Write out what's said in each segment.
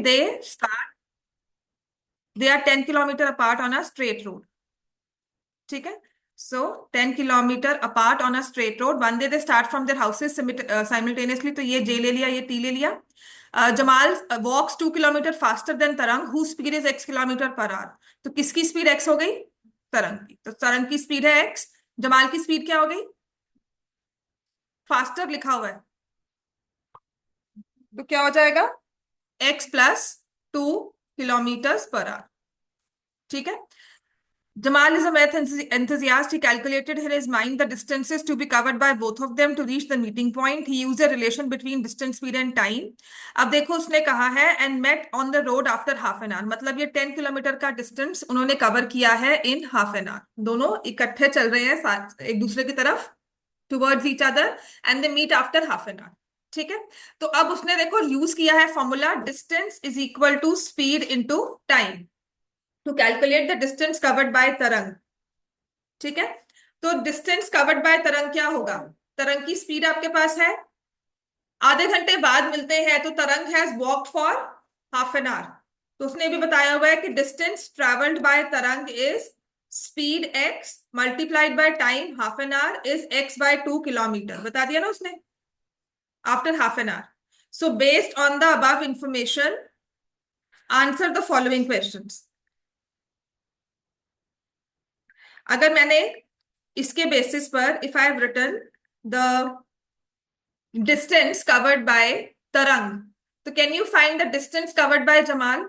They start, they are 10 kilometre apart on a straight road. ठीक है, so 10 kilometre apart on a straight road, when they start from their houses simultaneously, तो ये J ले लिया, ये T ले लिया। Jamal walks 2 kilometre faster than Tarang who speed is x kilometre per hour. तो किसकी स्पीड x हो गई? तरंग की। तो तरंग की स्पीड है x, जमाल की स्पीड क्या हो गई? फास्टर लिखा हुआ है, तो क्या हो जाएगा? x plus 2 kilometre per our. ठीक है, Jamal is a math enthusiast. He calculated in his mind the distances to be covered by both of them to reach the meeting point. He used a relation between distance, speed and time. अब देखो उसने कहा है and met on the road after half an hour, मतलब ये 10 kilometre का distance उन्होंने cover किया है इन हाफ एन आवर। दोनों इकट्ठे चल रहे हैं साथ एक दूसरे की तरफ, towards each other, and they meet after half an hour. ठीक है, तो अब उसने देखो यूज किया है formula distance is equal to speed into time to calculate the distance covered by Tarang. ठीक है, तो डिस्टेंस कवर्ड बाय तरंग क्या होगा? तरंग की स्पीड आपके पास है, आधे घंटे बाद मिलते हैं, तो Tarang has walked for half an hour. तो उसने भी बताया हुआ है कि distance travelled by Tarang is speed x multiplied by time half an hour is x/2 kilometre, बता दिया ना उसने, after half an hour. So based on the above information answer the following questions. अगर मैंने इसके बेसिस पर if I have written the distance covered by Tarang, तो can you find the distance covered bye Jamal?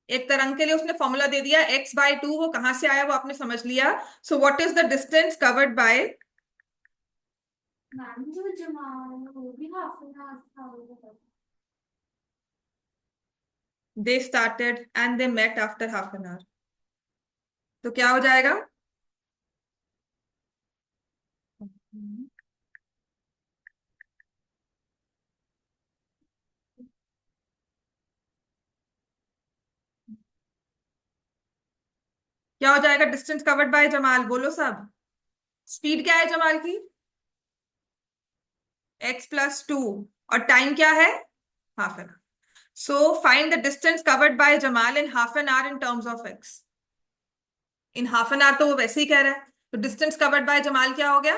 एक तरंग के लिए उसने फॉर्मूला दे दिया x/2, वो कहां से आया वो आपने समझ लिया। So what is the distance covered by? They started and they met after half an hour, तो क्या हो जाएगा? क्या हो जाएगा डिस्टेंस कवर्ड बाय जमाल? बोलो सब, स्पीड क्या है जमाल की? x+2, और टाइम क्या है? Half an hour. So find the distance covered bye Jamal in half an our in terms of x। In half an hour तो वो वैसे ही कह रहा है, तो डिस्टेंस कवर्ड बाय जमाल क्या हो गया?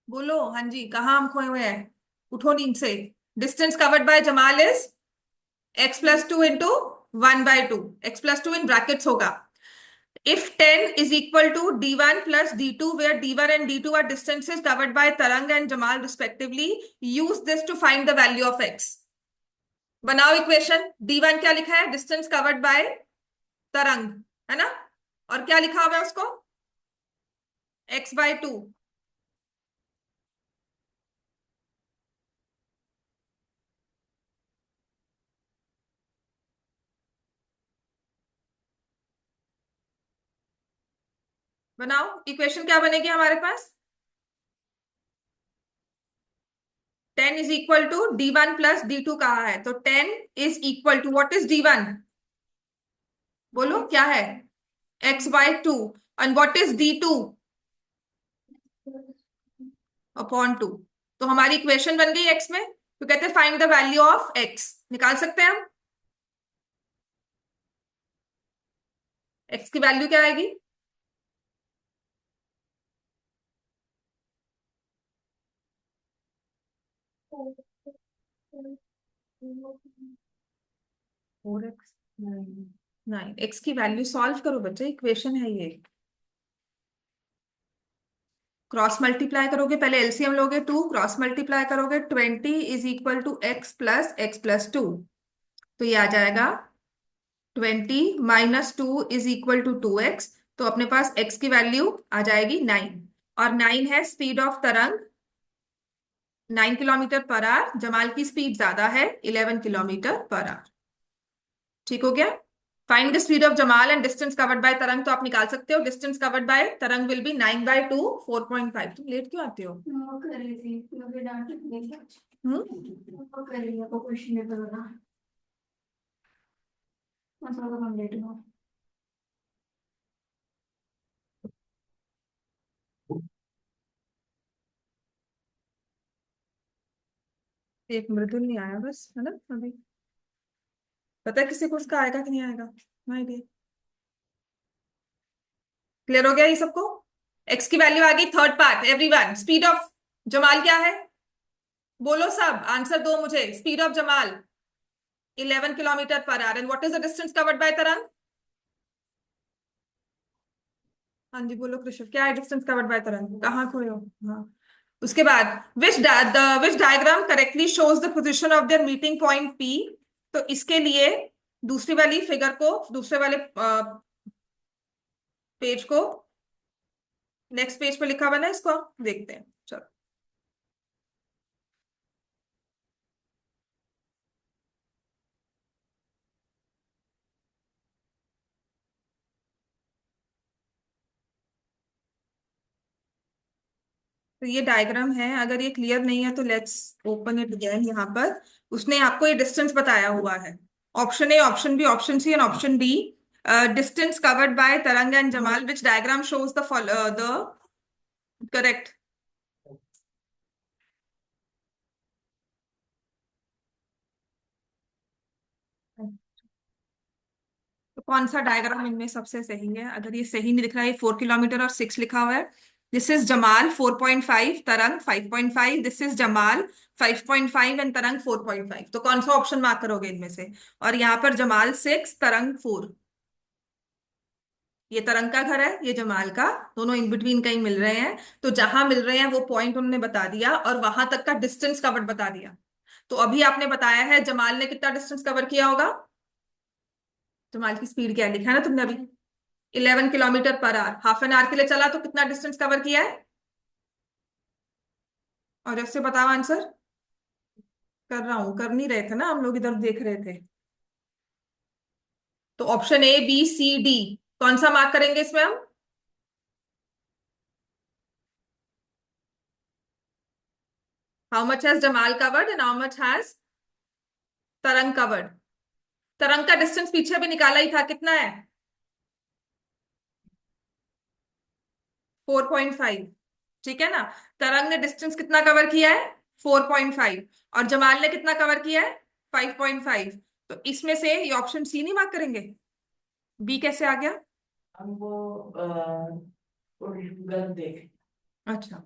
बोलो, हाँ जी, कहाँ हम खोए हुए हैं, उठो नींद से। Distance covered bye Jamal is x+2 into 1/2, x+2 in brackets होगा। If 10 is equal to d1 plus d2, where d1 and d2 are distances covered by Tarang and Jamal respectively, use this to find the value of x. बनाओ equation. d1 क्या लिखा है? Distance covered by तरंग, है ना, और क्या लिखा हुआ है उसको? x/2। बनाओ इक्वेशन, क्या बनेगी हमारे पास? 10 is equal to d1 plus d2 कहा है, तो 10 is equal to what is d1? बोलो क्या है? x/2। And what is d2? Upon 2। तो हमारी इक्वेशन बन गई x में, तो कहते हैं find the value of x। निकाल सकते हैं हम x की वैल्यू क्या आएगी? फोर एक्स, 9 x की वैल्यू सॉल्व करो बच्चे, इक्वेशन है ये। क्रॉस मल्टीप्लाई करोगे, पहले एलसीएम लोगे 2, क्रॉस मल्टीप्लाई करोगे 20 इज इक्वल टू x+x+2, तो ये आ जाएगा 20 - 2 इज इक्वल टू 2x। तो अपने पास x की वैल्यू आ जाएगी 9, और 9 है स्पीड ऑफ तरंग 9 किलोमीटर पर आवर, जमाल की स्पीड ज्यादा है 11 किलोमीटर पर आवर। ठीक हो गया? Find the speed of Jamal and distance covered by Tarang, तो आप निकाल सकते हो डिस्टेंस कवर्ड बाय तरंग विल बी 9/2 4.5। तुम लेट क्यों आते हो? वो कर रही थी, मुझे डांट रही थी। वो कर रही है, वो क्वेश्चन पेपर बना, मतलब हम लेट हुआ। एक मृदुल नहीं आया बस, है ना अभी। पता है किसी को उसका आएगा कि नहीं आएगा? नहीं। क्लियर हो गया ये सबको? एक्स की वैल्यू आ गई। Third part, everyone, speed of Jamal क्या है? बोलो सब, आंसर दो मुझे। Speed of Jamal 11 kilometre per our. And what is the distance covered by तरंग? हाँ जी बोलो कृष्ण, क्या है डिस्टेंस कवर्ड बाय तरंग? कहाँ खड़े हो? हाँ। उसके बाद which diagram correctly shows the position of their meeting point P. तो इसके लिए दूसरी वाली फिगर को, दूसरे वाले पेज को, नेक्स्ट पेज पे लिखा हुआ ना, इसको देखते हैं चलो। तो ये डायग्राम है, अगर ये क्लियर नहीं है तो लेट्स ओपन इट अगेन। यहाँ पर उसने आपको ये डिस्टेंस बताया हुआ है। Option A, option B, option C and option D. Distance covered by Tarang and Jamal, which diagram shows the correct. तो कौन सा डायग्राम इनमें सबसे सही है? अगर ये सही नहीं दिख रहा है, 4 किलोमीटर और 6 लिखा हुआ है। दिस इज जमाल 4.5, तरंग 5.5। दिस इज जमाल 5.5 एंड तरंग 4.5। तो कौन सा ऑप्शन मार्क करोगे इनमें से? और यहाँ पर जमाल 6, तरंग 4। ये तरंग का घर है, ये जमाल का, दोनों इन बिटवीन कहीं मिल रहे हैं। तो जहां मिल रहे हैं वो पॉइंट उन्होंने बता दिया और वहां तक का डिस्टेंस कवर्ड बता दिया। तो अभी आपने बताया है जमाल ने कितना डिस्टेंस कवर किया होगा? जमाल की स्पीड क्या है, लिखा है ना तुमने अभी? 11 kilometre per our. Half an our के लिए चला तो कितना डिस्टेंस कवर किया है? और इससे बताओ आंसर। कर रहा हूं, कर नहीं रहे थे ना हम लोग, इधर देख रहे थे। तो option A B C D, कौन सा मार्क करेंगे इसमें हम? How much has Jamal covered and how much has Tarang covered? Tarang का डिस्टेंस पीछे भी निकाला ही था, कितना है? 4.5। ठीक है ना? तरंग ने डिस्टेंस कितना कवर किया है? 4.5। और जमाल ने कितना कवर किया है? 5.5। तो इसमें से ये ऑप्शन सी नहीं मार्क करेंगे? बी कैसे आ गया? हमको गलत देख। अच्छा।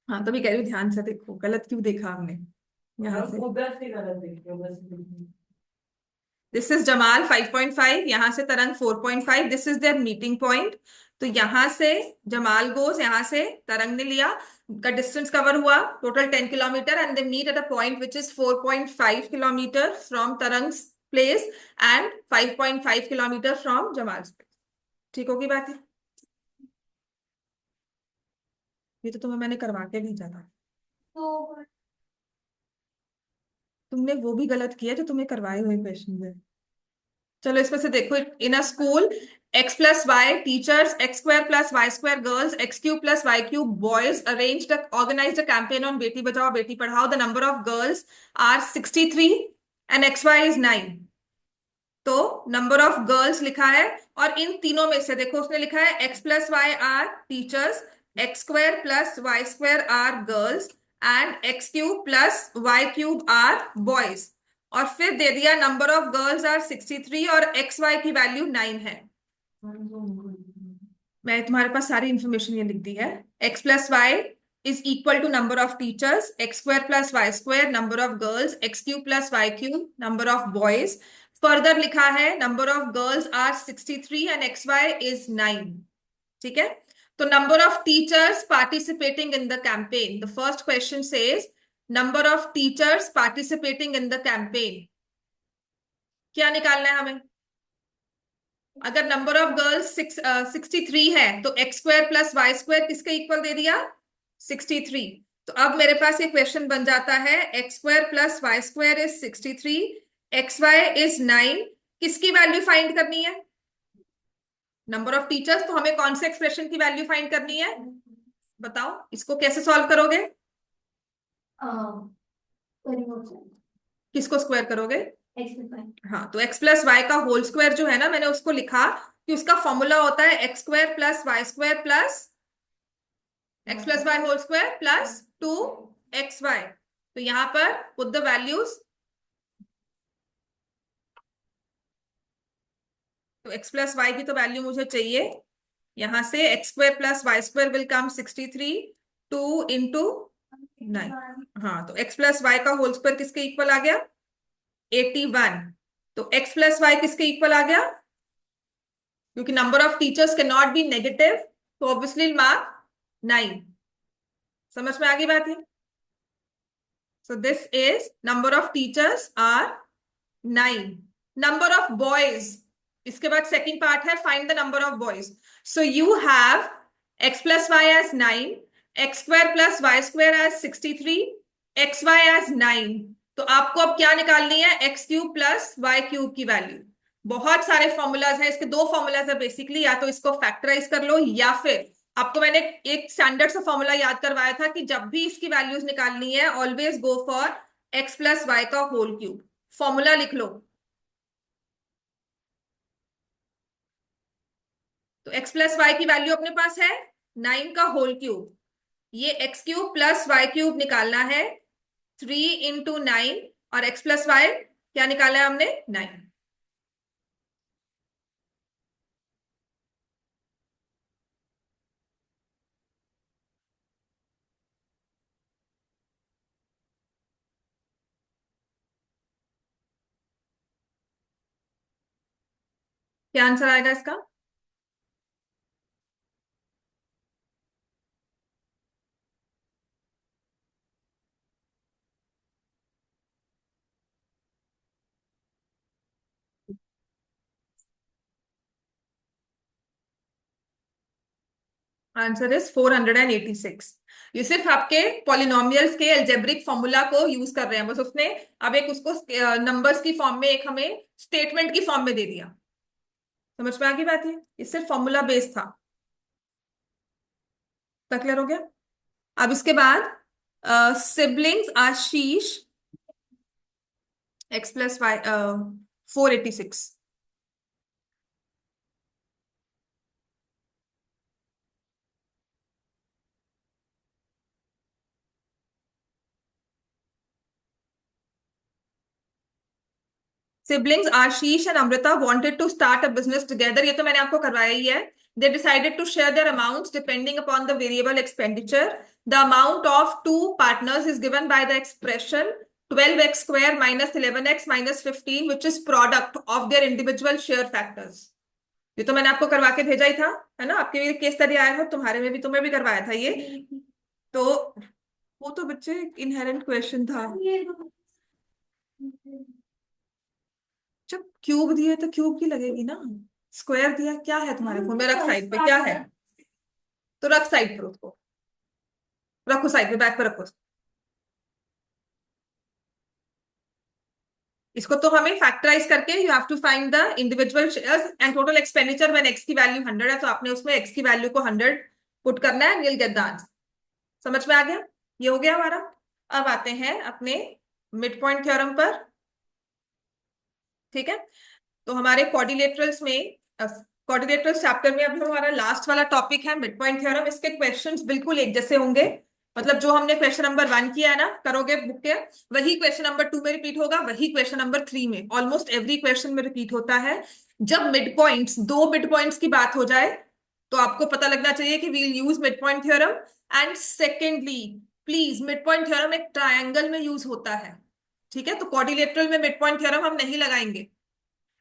हाँ तभी कह रही हूँ, ध्यान से देखो, गलत क्यों देखा हमने यहाँ से। उधर से गलत देख, उधर से देख। दिस इज जमाल 5.5, यहां से तरंग 4.5। This is there meeting point. तो यहां से जमाल गोज, यहां से तरंग ने लिया, का डिस्टेंस कवर हुआ total 10 kilometre. And they meet at a point which is 4.5 kilometre from Tarang place and 5.5 kilometre from Jamal place. ठीक होगी बात है? ये तो तुम्हें मैंने करवा के भेजा था। तो तुमने वो भी गलत किया जो तुम्हें करवाए हुए क्वेश्चन है। चलो इसमें से देखो। In a school, x plus y teachers, x square plus y square girls, x cube plus y cube boys arranged organised a campaign on Beti Bachao Beti Padhao. The number of girls are 63 and xy is 9। तो number of girls लिखा है, और इन तीनों में से देखो उसने लिखा है x plus y are teachers, x square plus y square are girls and x cube plus y cube are boys. और फिर दे दिया नंबर ऑफ गर्ल्स आर 63 और एक्स वाई की वैल्यू 9 है। मैं तुम्हारे पास सारी इंफॉर्मेशन ये लिख दी है। x plus y is equal to number of teachers, x square plus y square number of girls, x cube plus y cube number of boys. Further लिखा है number of girls are 63 and x y is 9। ठीक है? तो number of teachers participating in the campaign, the first question says number of teachers participating in the campaign. क्या निकालना है हमें? अगर नंबर ऑफ गर्ल्स 63 है तो x square plus y square किसके इक्वल दे दिया? 63। तो अब मेरे पास ये क्वेश्चन बन जाता है, x square plus y square is 63, x y is 9। किसकी वैल्यू फाइंड करनी है? Number of teachers. तो हमें कौन से एक्सप्रेशन की वैल्यू फाइंड करनी है? बताओ इसको कैसे सॉल्व करोगे? किसको स्क्वायर करोगे? हाँ, तो एक्स प्लस वाई का होल स्क्वायर जो है ना, मैंने उसको लिखा कि उसका फॉर्मूला होता है x square plus y square plus x plus y whole square plus 2xy। तो यहां पर पुट द वैल्यूज। तो x प्लस वाई की तो वैल्यू मुझे चाहिए, यहां से x square plus y square will come 63, 2 into 9। हाँ, तो x प्लस वाई का होल स्क्वायर किसके इक्वल आ गया? 81। तो x प्लस वाई किसके इक्वल आ गया? क्योंकि number of teachers can not be negative, तो ऑब्वियसली मार्क 9। समझ में आ गई बात है? So this is number of teachers are 9। Number of boys, इसके बाद सेकंड पार्ट है find the number of boys. So you have x plus y as 9, x square plus y square as 63, x y as 9। तो आपको अब क्या निकालनी है? X cube plus y cube की वैल्यू। बहुत सारे फॉर्मूलाज हैं, इसके दो फॉर्मूलाज है बेसिकली, या तो इसको फैक्टराइज कर लो, या फिर आपको मैंने एक स्टैंडर्ड सा फॉर्मूला याद करवाया था कि जब भी इसकी वैल्यूज निकालनी है always go for x plus Y का होल क्यूब। फॉर्मूला लिख लो। तो x प्लस वाई की वैल्यू अपने पास है 9 का होल क्यूब, ये x cube plus y cube निकालना है 3 इंटू 9, और x प्लस वाई क्या निकाला है हमने? 9। क्या आंसर आएगा इसका? Answer is 486। ये सिर्फ आपके पॉलिनोमियल्स के अलजेब्रिक फॉर्मूला को यूज कर रहे हैं, बस उसने अब एक उसको नंबर्स की फॉर्म में, एक हमें स्टेटमेंट की फॉर्म में दे दिया। समझ में आ गई बात है? ये सिर्फ फॉर्मूला बेस्ड था। क्लियर हो गया? अब इसके बाद siblings Ashish x plus y 486। Siblings Ashish and Amrita wanted to start a business together, ये तो मैंने आपको करवाया ही है। They decided to share their amounts depending upon the variable expenditure. The amount of two partners is given by the expression 12x square minus 11x minus 15 which is product of their individual share factors। ये तो मैंने आपको करवा के भेजा ही था, है ना? आपके भी केस स्टडी आया हो, तुम्हारे में भी, तुम्हें भी करवाया था ये। तो वो तो बच्चे इनहेरेंट क्वेश्चन था। जब क्यूब दिए तो क्यूब की लगेगी ना, स्क्वायर दिया। क्या है तुम्हारे फोन में? रख साइड पे, क्या है? तो रख साइड पर उसको, रखो साइड पे, बैक पे रखो। इसको तो हमें फैक्टराइज करके you have to find the individual shares and total expenditure when x की वैल्यू 100 है, तो आपने उसमें एक्स की वैल्यू को 100 पुट करना है, विल गेट द आंसर। समझ में आ गया? ये हो गया हमारा। अब आते हैं अपने मिड पॉइंट थ्योरम पर। ठीक है, तो हमारे क्वाड्रिलेटरल्स में, क्वाड्रिलेटरल्स चैप्टर में अभी हमारा लास्ट वाला टॉपिक है मिड पॉइंट थ्योरम। इसके क्वेश्चंस बिल्कुल एक जैसे होंगे, मतलब जो हमने क्वेश्चन नंबर 1 किया है ना, करोगे बुक के, वही क्वेश्चन नंबर 2 में रिपीट होगा, वही क्वेश्चन नंबर 3 में, ऑलमोस्ट एवरी क्वेश्चन में रिपीट होता है। जब मिड पॉइंट्स, दो मिड पॉइंट्स की बात हो जाए, तो आपको पता लगना चाहिए कि we'll use mid point theorem. And secondly, please, mid point theorem एक ट्रायंगल में यूज होता है। ठीक है, तो क्वाड्रिलेटरल में मिड पॉइंट थ्योरम हम नहीं लगाएंगे,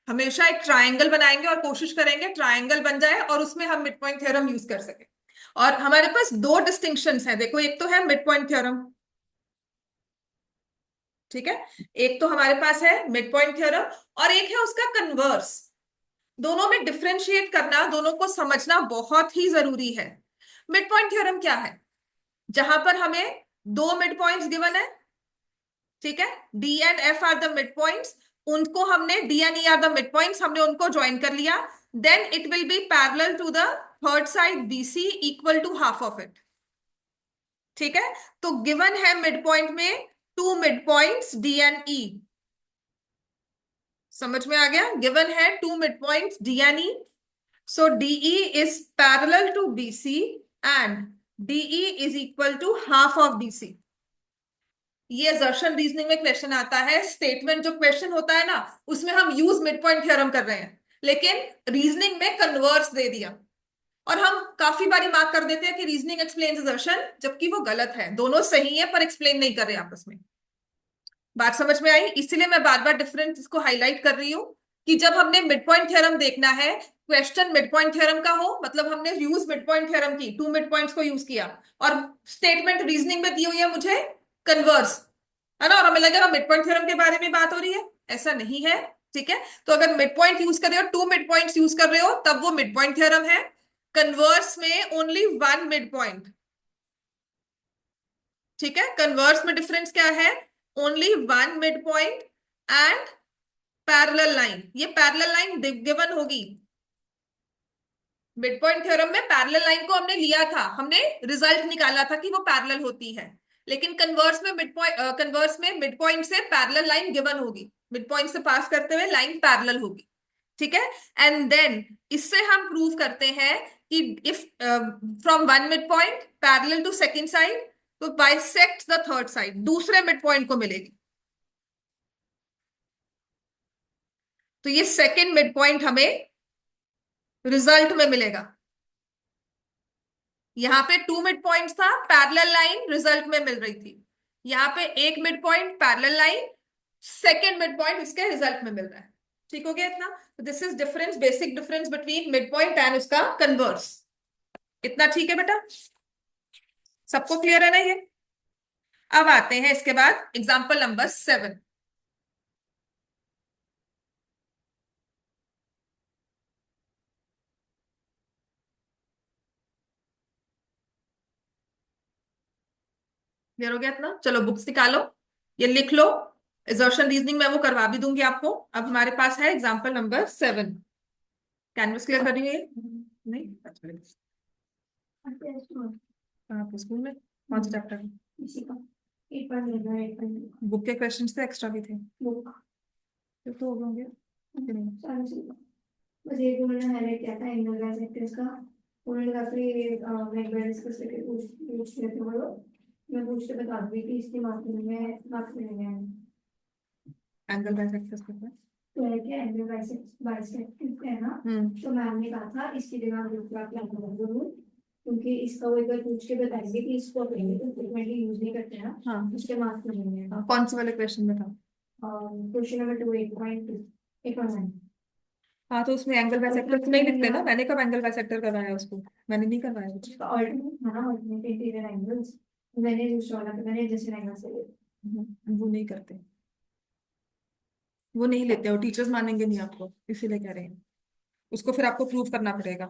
हमेशा एक ट्रायंगल बनाएंगे और कोशिश करेंगे ट्रायंगल बन जाए और उसमें हम मिड पॉइंट थ्योरम यूज कर सके। और हमारे पास दो डिस्टिंक्शंस हैं, देखो, एक तो है मिड पॉइंट थ्योरम, ठीक है, एक तो हमारे पास है मिड पॉइंट थ्योरम, और एक है उसका कन्वर्स। दोनों में डिफरेंशिएट करना, दोनों को समझना बहुत ही जरूरी है। मिड पॉइंट थ्योरम क्या है? जहां पर हमें दो मिड पॉइंट्स गिवन है, ठीक है, D and F are the mid points, उनको हमने, D and E are the mid points, हमने उनको ज्वाइन कर लिया, then it will be parallel to the third side BC equal to half of it. ठीक है, तो गिवन है मिड पॉइंट में two mid points D and E. समझ में आ गया? गिवन है two mid points D and E, so DE is parallel to BC and DE is equal to half of BC. ये assertion रीजनिंग में question आता है, स्टेटमेंट जो क्वेश्चन होता है ना उसमें हम यूज मिड पॉइंट थ्योरम कर रहे हैं, लेकिन रीजनिंग में कन्वर्स दे दिया, और हम काफी बारी मार्क कर देते हैं कि रीजनिंग एक्सप्लेन्स assertion, जबकि वो गलत है, दोनों सही है पर एक्सप्लेन नहीं कर रहे आपस में। बात समझ में आई? इसीलिए मैं बार बार डिफरेंस इसको हाईलाइट कर रही हूँ कि जब हमने मिड पॉइंट थ्योरम देखना है, क्वेश्चन मिड पॉइंट थ्योरम का हो, मतलब हमने यूज मिड पॉइंट थ्योरम की, 2 मिड पॉइंट्स को यूज किया, और स्टेटमेंट रीजनिंग में दी हुई है मुझे कन्वर्स, है ना, और हमें लगेगा मिड पॉइंट थ्योरम के बारे में बात हो रही है, ऐसा नहीं है। ठीक है, तो अगर मिड पॉइंट यूज कर रहे हो, 2 मिड पॉइंट्स यूज कर रहे हो, तब वो मिड पॉइंट थ्योरम है। कन्वर्स में ओनली 1 मिड पॉइंट। ठीक है, कन्वर्स में डिफरेंस क्या है? Only 1 mid point and parallel line. ये पैरेलल लाइन गिवन होगी। मिड पॉइंट थ्योरम में पैरेलल लाइन को हमने लिया था, हमने रिजल्ट निकाला था कि वो पैरेलल होती है, लेकिन कन्वर्स में मिड पॉइंट से पैरेलल लाइन गिवन होगी, मिड पॉइंट से पास करते हुए लाइन पैरेलल होगी। ठीक है, एंड देन इससे हम प्रूव करते हैं कि if from 1 midpoint parallel to second side, तो बाइसेक्ट द थर्ड साइड, दूसरे मिड पॉइंट को मिलेगी। तो ये सेकंड मिड पॉइंट हमें रिजल्ट में मिलेगा। यहां पे 2 मिड पॉइंट्स था, पैरेलल लाइन रिजल्ट में मिल रही थी, यहां पे 1 midpoint parallel line, second midpoint इसके रिजल्ट में मिल रहा है। ठीक हो गया इतना? This is difference, basic difference between mid point and उसका कन्वर्स। इतना ठीक है बेटा? सबको क्लियर है ना ये? अब आते हैं इसके बाद एग्जाम्पल नंबर 7। क्लियर हो गया इतना? चलो बुक्स निकालो, ये लिख लो। एजर्शन रीजनिंग मैं वो करवा भी दूंगी आपको। अब हमारे पास है एग्जाम्पल नंबर 7। कैनवस क्लियर कर रही है? नहीं? अच्छा, कहाँ पे? स्कूल में? कौन सा चैप्टर? इसी का एक बार ले लो, एक बार बुक के क्वेश्चंस तो एक्स्ट्रा भी थे, बुक फिर तो हो गए होंगे कि नहीं? सारी चीज़ बस एक उन्होंने हाईलाइट किया था एंगल बाइसेक्टर्स का। उन्होंने काफी मैं डिस्कस करके पूछ रहे थे वो लोग। मैं पूछ के बता दूंगी कि इसकी मार्क्स मिलेंगे। एंगल बाइसेक्टर्स के ऊपर तो है क्या एंगल बाइसेक्टर्स है ना, तो मैम ने कहा था इसकी जगह हम दूसरा प्लान कर दो, क्योंकि इसका वो एक बार पूछ के बताएंगे कि इसको अपने तो फ्रीक्वेंटली यूज नहीं करते ना, हाँ, उसके मार्क्स मिलेंगे। कौन से वाले क्वेश्चन में था? Question number 2 8.2 8.9। हाँ, तो उसमें एंगल बाइसेक्टर्स नहीं लिखते ना, मैंने कब एंगल बाइसेक्टर करवाया उसको? मैंने नहीं करवाया कुछ। उसका ऑल्टरनेट है ना, ऑल्टरनेट इंटीरियर एंगल्स। मैंने दूसरा वाला मैंने एडजेसेंट एंगल से लिया। वो नहीं करते, वो नहीं लेते, और टीचर्स मानेंगे नहीं आपको, इसीलिए कह रहे हैं। उसको फिर आपको प्रूव करना पड़ेगा।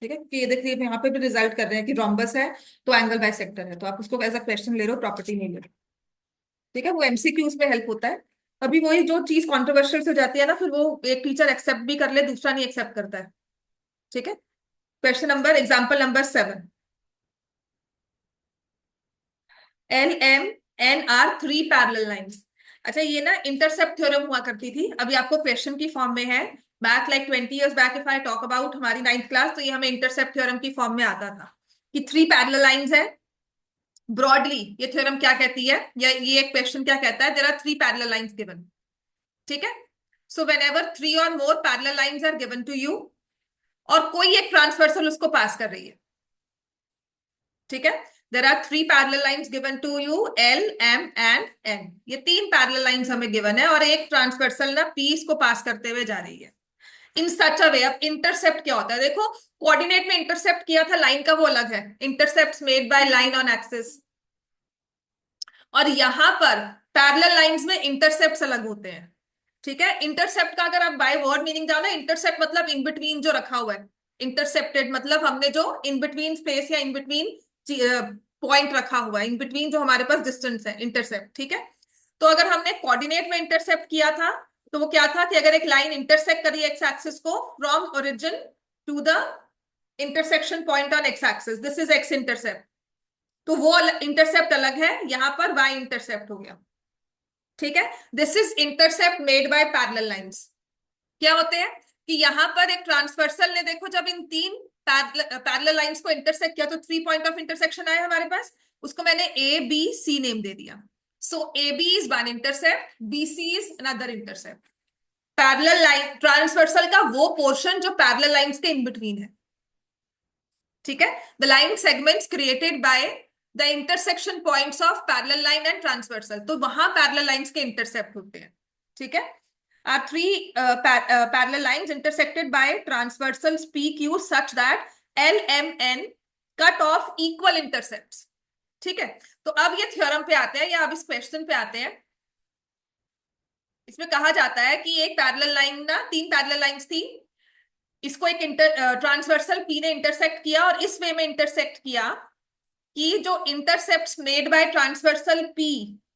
ठीक है, कि ये देखिए यहाँ पे भी रिजल्ट कर रहे हैं कि रोम्बस है तो एंगल बाइसेक्टर है, तो आप उसको एज अ क्वेश्चन ले रहे हो, प्रॉपर्टी नहीं ले रहे। ठीक है, वो एमसीक्यूज में हेल्प होता है। अभी वही जो चीज कॉन्ट्रोवर्शियल हो जाती है ना, फिर वो एक टीचर एक्सेप्ट भी कर ले, दूसरा नहीं एक्सेप्ट करता है। ठीक है, question number example number 7। L M N are 3 parallel lines. अच्छा, ये ना इंटरसेप्ट थ्योरम हुआ करती थी, अभी आपको क्वेश्चन की फॉर्म में है। Back like 20 years back if I talk about हमारी 9th क्लास, तो ये हमें इंटरसेप्ट थ्योरम की फॉर्म में आता था कि 3 पैरेलल लाइंस है। ब्रॉडली ये थ्योरम क्या कहती है, या ये क्वेश्चन क्या कहता है? There are 3 parallel lines given. ठीक है, सो व्हेनेवर 3 और more parallel lines are given to you, और कोई एक ट्रांसवर्सल उसको पास कर रही है। ठीक है, there are 3 parallel lines given to you, L, M and N। ये 3 पैरेलल लाइंस हमें गिवन है, और एक ट्रांसवर्सल ना P इसको पास करते हुए जा रही है इन सच अ वे। अब इंटरसेप्ट क्या होता है? देखो, कोऑर्डिनेट में इंटरसेप्ट किया था, लाइन का वो अलग है, intercept made by line on axis, और यहां पर पैरेलल लाइंस में इंटरसेप्ट अलग होते हैं। ठीक है, इंटरसेप्ट का अगर आप बाय वर्ड मीनिंग जानो, इंटरसेप्ट मतलब इन बिटवीन जो रखा हुआ है, इंटरसेप्टेड मतलब हमने जो इन बिटवीन स्पेस या इन बिटवीन पॉइंट रखा हुआ है, इन बिटवीन जो हमारे पास डिस्टेंस है, इंटरसेप्ट। ठीक है, तो अगर हमने कोऑर्डिनेट में इंटरसेप्ट किया था, तो वो क्या था कि अगर एक लाइन इंटरसेक्ट करी एक्स एक्सिस को from origin to the intersection point on x axis, this is x intercept, तो वो इंटरसेप्ट अलग है, यहां पर वाई इंटरसेप्ट हो गया। ठीक है, this is intercept made by parallel lines. क्या होते हैं कि यहां पर एक ट्रांसवर्सल ने, देखो जब इन 3 पैरेलल लाइंस को इंटरसेक्ट किया, तो 3 पॉइंट ऑफ इंटरसेक्शन आए हमारे पास, उसको मैंने ए बी सी नेम दे दिया। So AB is one intercept, BC is another intercept. Parallel line, transversal का वो पोर्शन जो पैरेलल लाइंस के इन बिटवीन है, ठीक है। The line segments created by the intersection points of parallel line and transversal, तो वहां पैरेलल लाइंस के इंटरसेप्ट होते हैं, ठीक है। Are three parallel lines intersected by transversals PQ such that LMN cut off equal intercepts, ठीक है। तो अब ये थ्योरम पे आते हैं या अब इस क्वेश्चन पे आते हैं। इसमें कहा जाता है कि एक पैरेलल लाइन ना, तीन पैरेलल लाइंस थी, इसको एक ट्रांसवर्सल P ने इंटरसेक्ट किया और इस वे में इंटरसेक्ट किया कि जो intercepts made by transversal P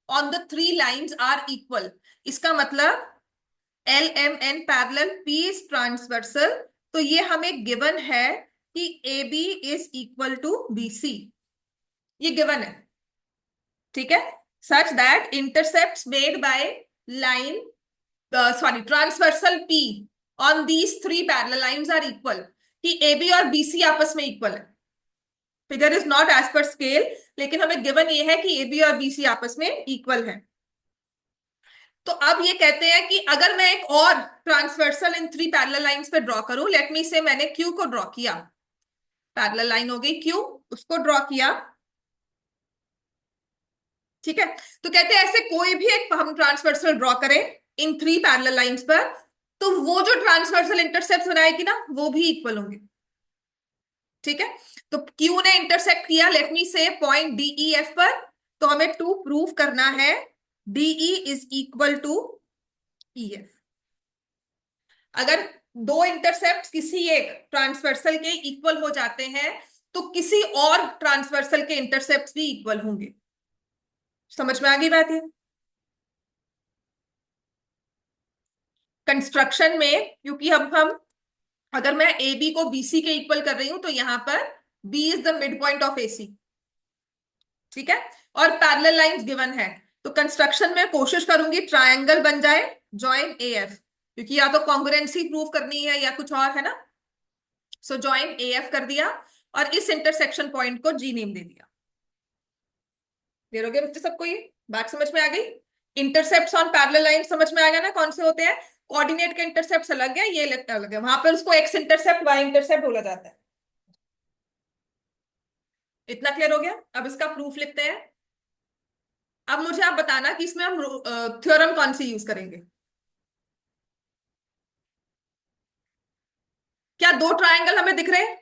on the three lines are equal. इसका मतलब LMN parallel P is transversal, तो ये हमें गिवन है कि AB is equal to BC, ये गिवन है, ठीक है। Such that intercepts made by line transversal P on these three parallel lines are equal, कि AB और BC आपस में इक्वल है। Figure is not as per scale, लेकिन हमें गिवन ये है कि AB और BC आपस में इक्वल है। तो अब ये कहते हैं कि अगर मैं एक और transversal in three parallel lines पे ड्रॉ करूं, लेट मी से मैंने Q को ड्रॉ किया, पैरेलल लाइन हो गई Q, उसको ड्रॉ किया, ठीक है। तो कहते हैं ऐसे कोई भी एक हम ट्रांसवर्सल ड्रॉ करें इन थ्री पैरेलल लाइंस पर, तो वो जो ट्रांसवर्सल इंटरसेप्ट बनाएगी ना, वो भी इक्वल होंगे, ठीक है। तो Q ने इंटरसेक्ट किया लेट मी से पॉइंट DEF पर, तो हमें टू प्रूव करना है DE is equal to EF। अगर दो इंटरसेप्ट किसी एक ट्रांसवर्सल के इक्वल हो जाते हैं, तो किसी और ट्रांसवर्सल के इंटरसेप्ट भी इक्वल होंगे। समझ में आ गई बात है। कंस्ट्रक्शन में क्योंकि हम अगर मैं AB को BC के इक्वल कर रही हूं, तो यहां पर B is the mid point of AC, ठीक है, और पैरेलल लाइंस गिवन है, तो कंस्ट्रक्शन में कोशिश करूंगी ट्रायंगल बन जाए जॉइन AF, क्योंकि या तो कॉन्ग्रुएंसी प्रूव करनी है या कुछ और है ना। सो जॉइन AF कर दिया और इस इंटरसेक्शन पॉइंट को G नेम दे दिया। देखोगे बच्चे सबको ये बात समझ में आ गई। इंटरसेप्ट्स ऑन पैरेलल लाइन समझ में आ गया ना, कौन से होते हैं। कोऑर्डिनेट के इंटरसेप्ट अलग है, ये अलग है, वहां पर उसको X इंटरसेप्ट Y इंटरसेप्ट बोला जाता है। इतना क्लियर हो गया। अब इसका प्रूफ लिखते हैं। अब मुझे आप बताना कि इसमें हम थ्योरम कौन सी यूज करेंगे। क्या दो ट्रायंगल हमें दिख रहे हैं,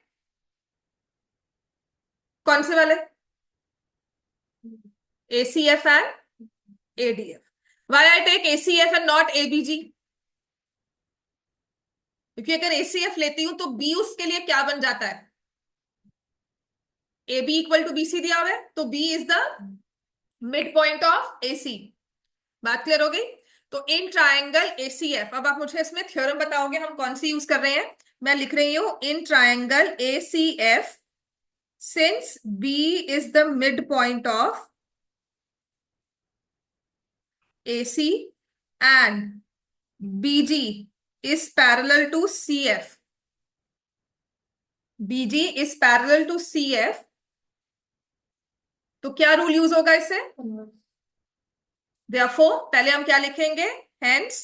कौन से वाले, ACF and ADF। Why I take ACF and not ABG? क्योंकि अगर ACF लेती हूं तो B उसके लिए क्या बन जाता है, AB इक्वल टू BC दिया हुआ है, तो B is the mid point of AC। बात क्लियर हो गई। तो इन ट्रायंगल ACF, अब आप मुझे इसमें थ्योरम बताओगे हम कौन सी यूज कर रहे हैं। मैं लिख रही हूं in triangle ACF since B is the mid point of AC and BG is parallel to CF. BG is parallel to CF, तो क्या रूल यूज होगा इससे। Therefore, पहले हम क्या लिखेंगे, hence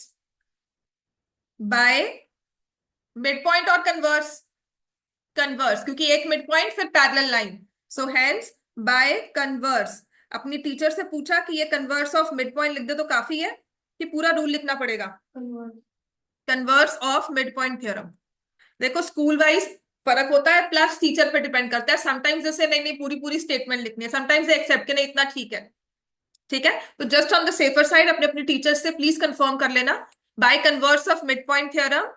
by midpoint और कन्वर्स, कन्वर्स क्योंकि एक मिड पॉइंट फिर parallel line, so hence by converse. अपनी टीचर से पूछा कि ये कन्वर्स ऑफ मिड पॉइंट लिख दे तो काफी है कि पूरा रूल लिखना पड़ेगा। Converse of mid point theorem. देखो स्कूल वाइज फर्क होता है, प्लस टीचर पे डिपेंड करता है। समटाइम्स जैसे नहीं नहीं पूरी पूरी स्टेटमेंट लिखनी है, समटाइम्स एक्सेप्ट के नहीं इतना ठीक है, ठीक है। तो just on the safer side अपने अपने टीचर से प्लीज कंफर्म कर लेना। Bye converse of mid point theorem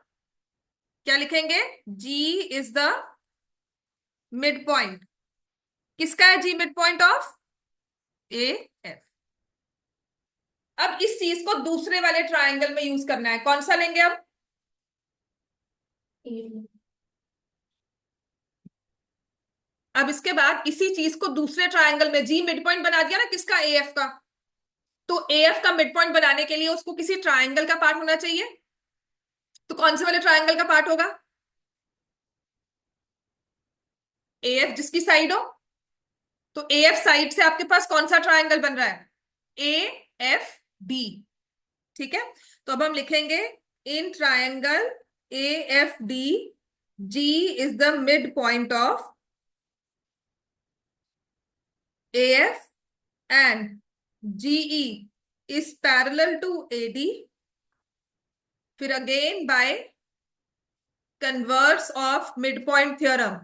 क्या लिखेंगे, G is the mid point, किसका है G mid point of AF। अब इस चीज को दूसरे वाले ट्रायंगल में यूज करना है, कौन सा लेंगे अब, अब इसके बाद इसी चीज को दूसरे ट्रायंगल में G मिड पॉइंट बना दिया ना किसका, AF का, तो AF का मिड पॉइंट बनाने के लिए उसको किसी ट्रायंगल का पार्ट होना चाहिए, तो कौन से वाले ट्रायंगल का पार्ट होगा, AF जिसकी साइड हो, तो AF साइड से आपके पास कौन सा ट्रायंगल बन रहा है, ए एफ डी। ठीक है, तो अब हम लिखेंगे in triangle A F D, G is the mid point of A F and GE is parallel to AD. फिर again by converse of mid point theorem.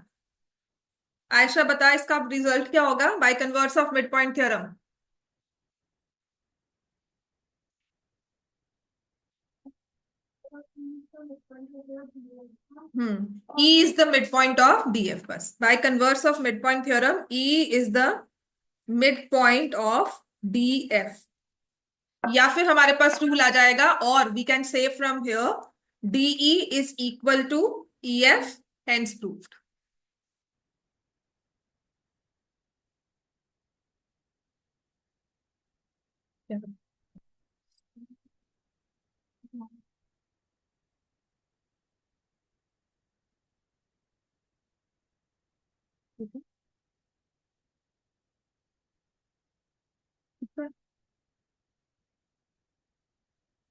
Ayesha बता इसका रिजल्ट क्या होगा by converse of mid point theorem? E is the midpoint of DF बस by converse of midpoint theorem E is the midpoint of DF। या फिर हमारे पास rule आ जाएगा और we can say from here DE is equal to EF, hence proved।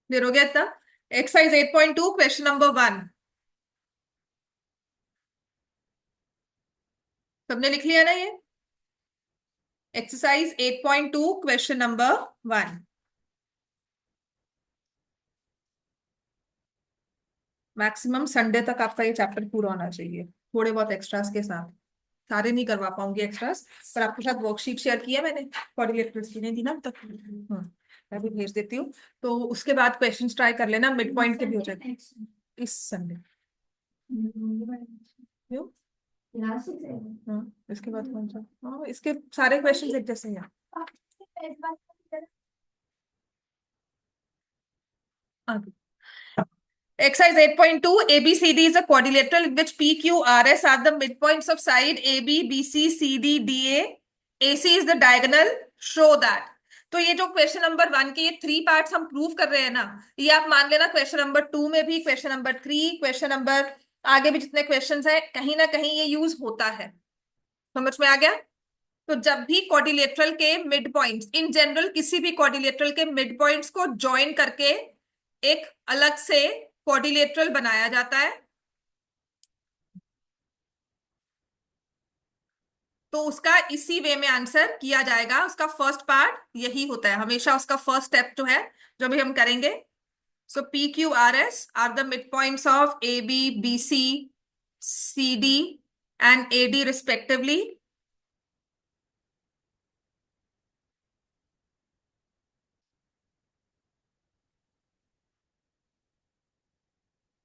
Clear हो गया इतना? Exercise 8.2 question number 1 सबने लिख लिया ना? ये exercise 8.2 question number 1। Maximum Sunday तक आपका ये चैप्टर पूरा होना चाहिए, थोड़े बहुत एक्स्ट्रास के साथ। सारे नहीं करवा पाऊंगी एक्स्ट्रास, पर आपके साथ वर्कशीट शेयर किया मैंने, कोऑर्डिनेटर्स की नहीं थी ना अब तक। मैं भी भेज देती हूँ, तो उसके बाद क्वेश्चंस ट्राई कर लेना, मिड पॉइंट के भी हो जाए इस संडे। क्यों? हाँ, इसके बाद कौन सा? हाँ, इसके सारे क्वेश्चंस एक जैसे ही हैं। आगे exercise 8.2 ABCD is a quadrilateral in which PQRS are the midpoints of side AB BC CD DA। AC is the diagonal, show that। तो ये जो क्वेश्चन नंबर 1 के ये 3 पार्ट्स हम प्रूव कर रहे हैं ना, ये आप मान लेना क्वेश्चन नंबर 2 में भी, क्वेश्चन नंबर 3, क्वेश्चन नंबर आगे भी जितने क्वेश्चंस हैं कहीं ना कहीं ये यूज होता है। समझ में आ गया? तो जब भी क्वाड्रिलेटरल के मिड पॉइंट्स, इन जनरल किसी भी क्वाड्रिलेटरल के मिड पॉइंट्स को ज्वाइन करके एक अलग से क्वाड्रिलेटरल बनाया जाता है, तो उसका इसी वे में आंसर किया जाएगा। उसका फर्स्ट पार्ट यही होता है हमेशा, उसका फर्स्ट स्टेप जो है, जो भी हम करेंगे। So P Q R S are the mid points of A B B C C D and A D respectively.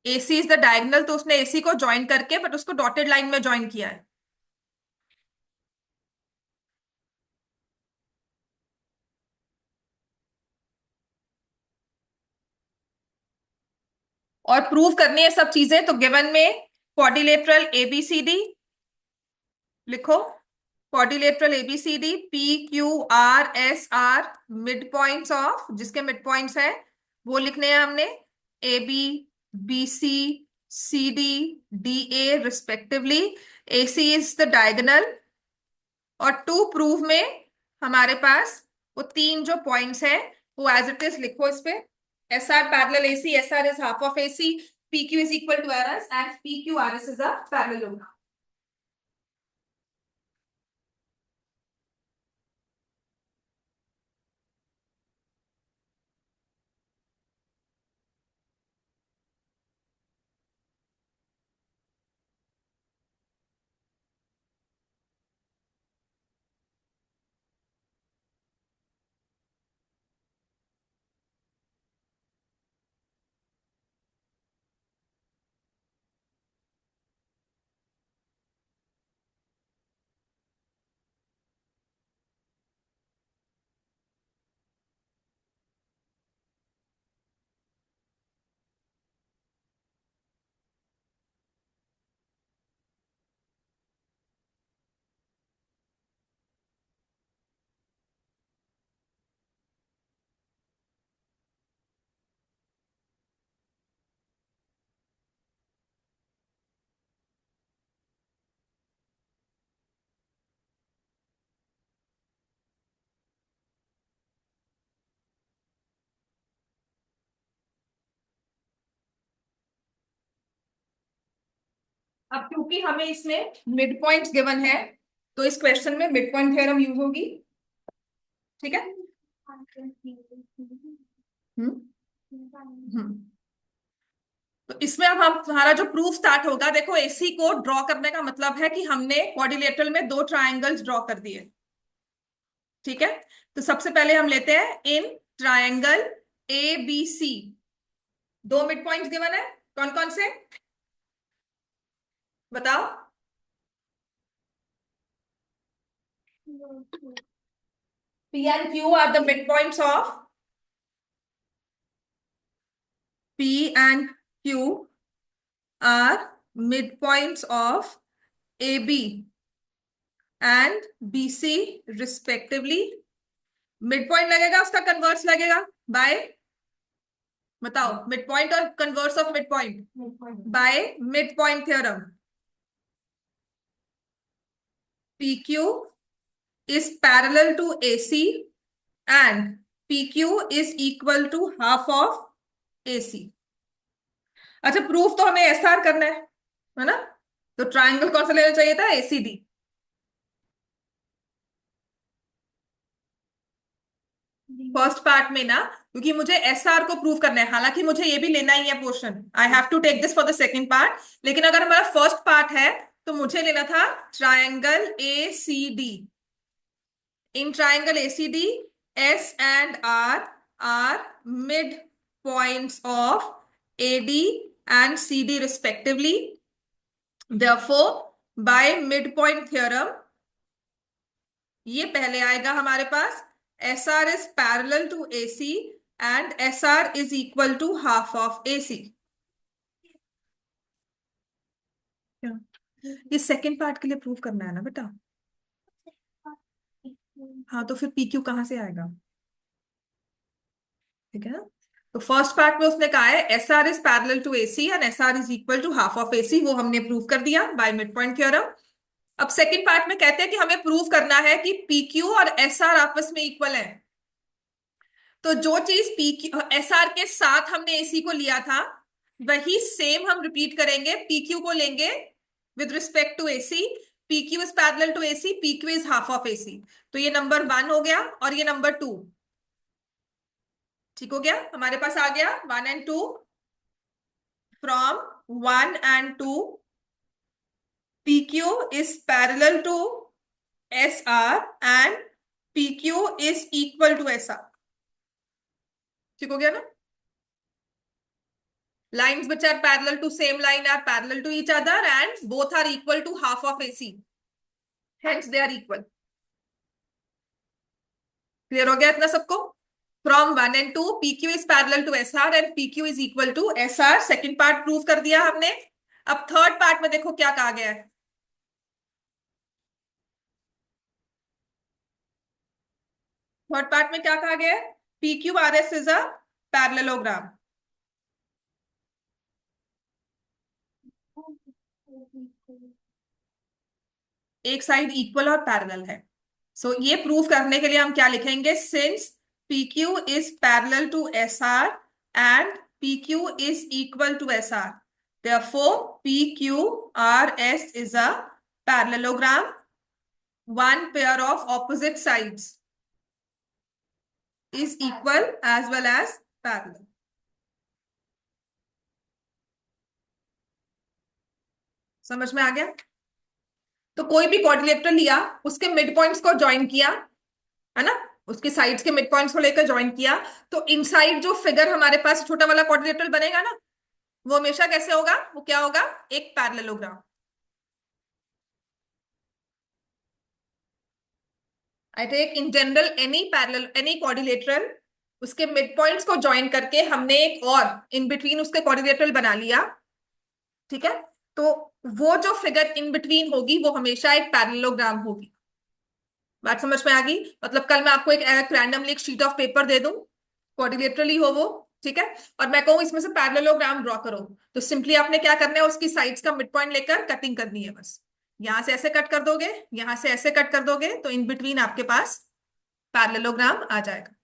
AC is the diagonal, तो उसने AC को ज्वाइन करके बट उसको डॉटेड लाइन में ज्वाइन किया है। और प्रूव करनी है सब चीजें, तो गिवन में क्वाड्रिलेटरल एबीसीडी लिखो, quadrilateral ABCD P Q R S are mid points of, जिसके मिड पॉइंट्स है वो लिखने हैं हमने, A B B C C D D A respectively. A C is the diagonal. और टू प्रूव में हमारे पास वो 3 जो पॉइंट्स है वो एज इट इज लिखो इस पे। S R parallel A C, S R is half of A C, P Q is equal to R S and P Q R S is a parallel. अब क्योंकि हमें इसमें mid points given है, तो इस क्वेश्चन में mid point theorem use होगी। ठीक है। हम्म हम्म तो इसमें अब हम हमारा जो प्रूफ स्टार्ट होगा, देखो एसी को ड्रॉ करने का मतलब है कि हमने क्वाड्रिलेटरल में दो ट्रायंगल्स ड्रॉ कर दिए। ठीक है। तो सबसे पहले हम लेते हैं इन ट्रायंगल ए बी सी, दो मिड पॉइंट्स गिवन है, कौन कौन से बताओ। P and Q are the midpoints of P and Q are midpoints of AB and BC respectively. midpoint लगेगा, उसका कन्वर्स लगेगा बाय, बताओ midpoint और converse of midpoint by midpoint theorem. PQ is parallel to AC and PQ is equal to half of AC. अच्छा, proof तो हमें SR करना है ना? तो ट्रायंगल कौन सा लेना चाहिए था? एसीडी। फर्स्ट पार्ट में ना, क्योंकि मुझे एसआर को प्रूव करना है, हालांकि मुझे ये भी लेना ही है portion, I have to take this for the second part, लेकिन अगर हमारा फर्स्ट पार्ट है तो मुझे लेना था triangle A C D. In triangle A C D, S and R mid points of A D and C D respectively. Therefore, by midpoint theorem, ये पहले आएगा हमारे पास, SR is parallel to AC and SR is equal to half of AC. क्या? ये second part के लिए prove करना है ना बेटा? हाँ, तो फिर PQ कहाँ से आएगा? ठीक है ना? तो फर्स्ट पार्ट में उसने कहा है SR is parallel to AC and SR is equal to half of AC, वो हमने प्रूव कर दिया by midpoint theorem. अब सेकंड पार्ट में कहते हैं कि हमें प्रूव करना है कि PQ और SR आपस में इक्वल है। तो जो चीज PQ SR के साथ हमने AC को लिया था, वही सेम हम रिपीट करेंगे, PQ को लेंगे with respect to AC। PQ is parallel to AC, PQ is half of AC। तो ये नंबर 1 हो गया और ये नंबर 2। ठीक हो गया, हमारे पास आ गया 1 and 2। From 1 and 2, PQ is parallel to SR and PQ is equal to SR। ठीक हो गया ना? Lines which are parallel to same line are parallel to each other and both are equal to half of AC. Hence they are equal. Clear हो गया इतना सबको? From 1 and 2, PQ is parallel to SR and PQ is equal to SR. Second part prove कर दिया हमने। अब third part में देखो क्या कहा गया है। थर्ड पार्ट में क्या कहा गया है? PQRS is a parallelogram. एक साइड इक्वल और पैरेलल है। सो ये प्रूव करने के लिए हम क्या लिखेंगे? Since PQ is parallel to SR and PQ is equal to SR, therefore PQRS is a parallelogram. One pair of opposite sides is equal as well as parallel. समझ में आ गया? तो कोई भी क्वाड्रिलेटरल लिया, उसके मिड पॉइंट्स को ज्वाइन किया, है ना, उसके साइड्स के मिड पॉइंट्स को लेकर ज्वाइन किया, तो इनसाइड जो फिगर हमारे पास छोटा वाला क्वाड्रिलेटरल बनेगा ना, वो हमेशा कैसे होगा? वो क्या होगा? एक parallelogram. I take in general any parallel, any quadrilateral, उसके मिड पॉइंट्स को ज्वाइन करके हमने एक और इन बिटवीन उसके क्वाड्रिलेटरल बना लिया। ठीक है, तो वो जो फिगर इन बिटवीन होगी वो हमेशा एक पैरेललोग्राम होगी। बात समझ में आ गई? मतलब कल मैं आपको एक रैंडमली एक शीट ऑफ पेपर दे दूं, क्वाड्रिलेटरली हो वो, ठीक है, और मैं कहूँ इसमें से पैरेललोग्राम ड्रॉ करो, तो सिंपली आपने क्या करना है? उसकी साइड्स का मिड पॉइंट लेकर कटिंग करनी है बस। यहां से ऐसे कट कर दोगे, यहां से ऐसे कट कर दोगे, तो इन बिटवीन आपके पास पैरेललोग्राम आ जाएगा।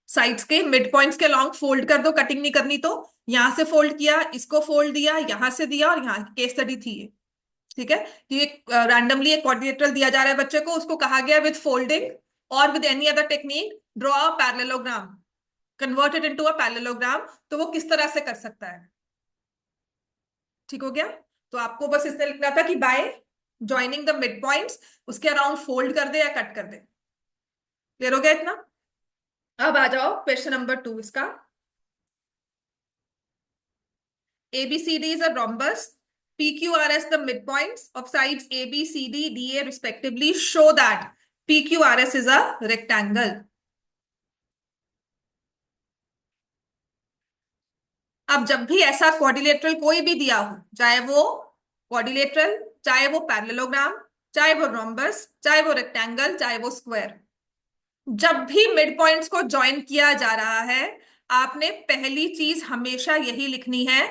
साइड्स के मिड पॉइंट्स के लॉन्ग फोल्ड कर दो, कटिंग नहीं करनी तो। यहां से फोल्ड किया, इसको फोल्ड दिया, यहां से दिया, और यहाँ केस स्टडी थी ये। ठीक है, तो ये रैंडमली एक क्वाड्रिलेटरल दिया जा रहा है बच्चे को, उसको कहा गया विद फोल्डिंग और with any other technique draw a parallelogram, convert it into a parallelogram. तो वो किस तरह से कर सकता है? ठीक हो गया। तो आपको बस इसने लिखना था कि by joining the mid points उसके अराउंड फोल्ड कर दे या कट कर दे। क्लियर हो गया इतना? अब आ जाओ क्वेश्चन नंबर 2 इसका। ABCD is a rhombus. PQRS the midpoints of sides ABCD DA respectively show that PQRS is a rectangle. अब जब भी ऐसा क्वाड्रिलेटरल कोई भी दिया हो, चाहे वो क्वाड्रिलेटरल, चाहे वो पैरेललोग्राम, चाहे वो रोम्बस, चाहे वो रेक्टेंगल, चाहे वो स्क्वायर, जब भी मिड पॉइंट्स को ज्वाइन किया जा रहा है, आपने पहली चीज हमेशा यही लिखनी है,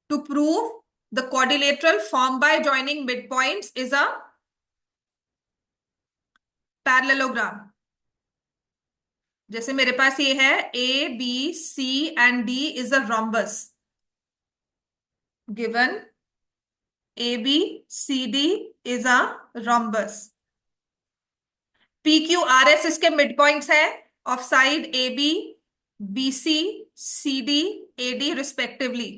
to prove the quadrilateral formed by joining midpoints is a parallelogram. जैसे मेरे पास ये है A, B, C and D is a rhombus. Given AB, CD is a rhombus. PQRS इसके midpoints है of side AB, BC, CD, AD respectively.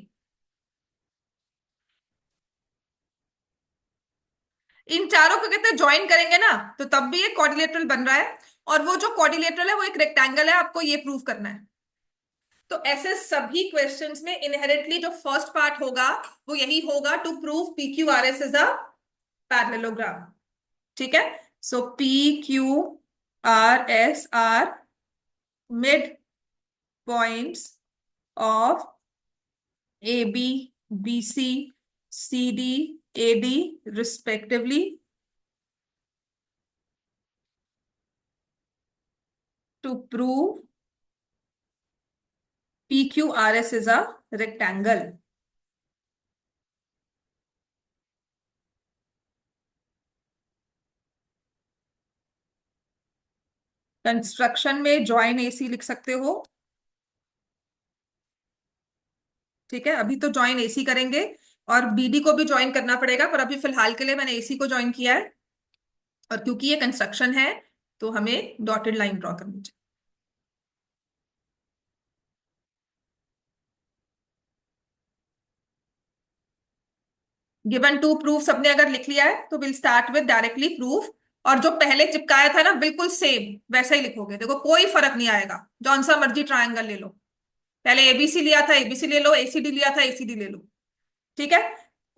इन चारों को कहते हैं ज्वाइन करेंगे ना, तो तब भी एक क्वाड्रिलेटरल बन रहा है, और वो जो क्वाड्रिलेटरल है वो एक रेक्टेंगल है, आपको ये प्रूव करना है। तो ऐसे सभी क्वेश्चंस में इनहेरेंटली जो फर्स्ट पार्ट होगा वो यही होगा, to prove PQRS is a parallelogram. ठीक है, so PQRS are mid points of AB, BC, CD, AD respectively to prove PQRS is a rectangle. Construction में ज्वाइन AC लिख सकते हो। ठीक है, अभी तो ज्वाइन AC करेंगे और BD को भी ज्वाइन करना पड़ेगा, पर अभी फिलहाल के लिए मैंने AC को ज्वाइन किया है, और क्योंकि ये कंस्ट्रक्शन है तो हमें डॉटेड लाइन ड्रॉ करनी चाहिए। गिवन टू प्रूफ सबने अगर लिख लिया है तो will start with directly proof, और जो पहले चिपकाया था ना बिल्कुल सेम वैसा ही लिखोगे, देखो कोई फर्क नहीं आएगा, जौन सा मर्जी ट्रायंगल ले लो। पहले ABC लिया था ABC ले लो, ACD लिया था ACD ले लो। ठीक है,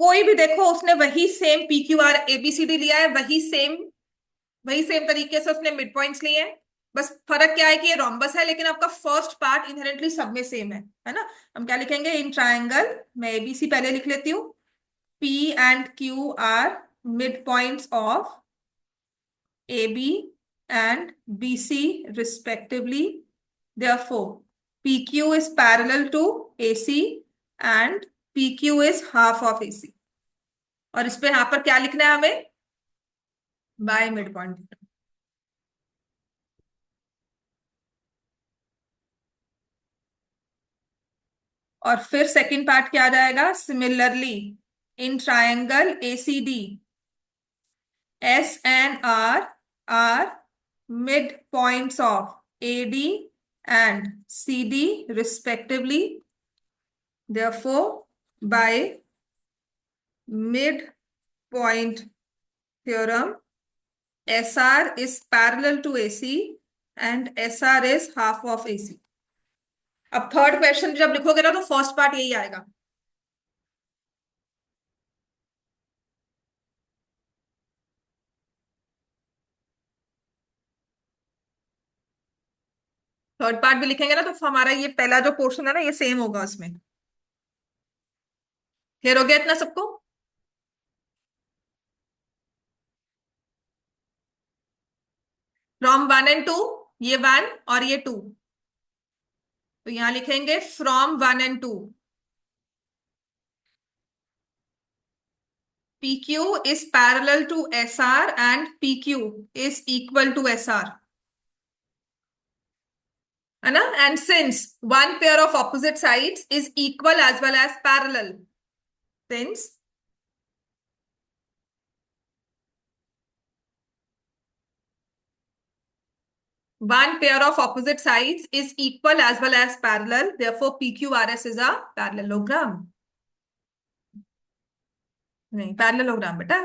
कोई भी देखो उसने वही सेम PQR ABCD लिया है, वही सेम तरीके से उसने मिड पॉइंट्स लिए हैं। बस फर्क क्या है कि ये रोम्बस है, लेकिन आपका फर्स्ट पार्ट इनहेरेंटली सब में सेम है ना। हम क्या लिखेंगे इन ट्रायंगल, मैं ABC पहले लिख लेती हूँ, P and Q are midpoints of AB and BC respectively. Therefore, PQ is parallel to AC and PQ is half of AC. और इस पे यहां पर क्या लिखना है हमें? By mid point. और फिर सेकंड पार्ट क्या आ जाएगा? Similarly in triangle ACD S and R are midpoints of AD and CD respectively. Therefore, by midpoint theorem, SR is parallel to AC and SR is half of AC. अब third question जब लिखोगे ना तो first part यही आएगा। Third part भी लिखेंगे ना तो हमारा ये पहला जो पोर्शन है ना ये सेम होगा उसमें। क्लियर हो गया इतना सबको? फ्रॉम 1 and 2, ये 1 और ये 2, तो यहां लिखेंगे from 1 and 2 PQ is parallel to SR and PQ is equal to SR. है ना? And since one pair of opposite sides is equal as well as parallel, since one pair of opposite sides is equal as well as parallel, therefore PQRS is a parallelogram. नहीं, parallelogram बेटा,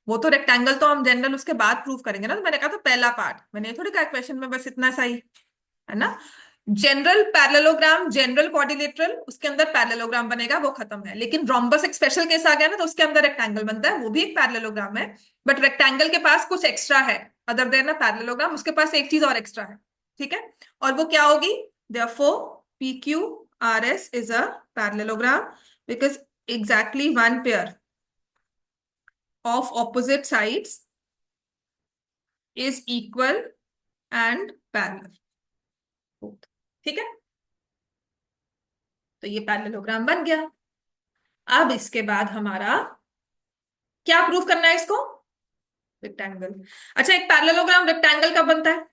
वो तो rectangle तो हम general उसके बाद prove करेंगे ना। तो मैंने कहा था पहला पार्ट, मैंने थोड़ी कहा क्वेश्चन में बस इतना सा ही, है ना। जनरल पैरेललोग्राम, जनरल क्वाड्रिलेटरल, उसके अंदर पैरेललोग्राम बनेगा, वो खत्म है। लेकिन रोम्बस एक स्पेशल केस आ गया ना, तो उसके अंदर रेक्टेंगल बनता है, वो भी एक पैरेललोग्राम है, बट रेक्टेंगल के पास कुछ एक्स्ट्रा है अदर देन अ पैरेललोग्राम, उसके पास एक चीज और एक्स्ट्रा है, ठीक है। और वो क्या होगी? Therefore PQRS is a parallelogram because exactly one pair of opposite sides is equal and parallel, ठीक है। तो ये पैरेललोग्राम बन गया। अब इसके बाद हमारा क्या प्रूफ करना है इसको? रेक्टेंगल। अच्छा, एक पैरेललोग्राम रेक्टेंगल कब बनता है?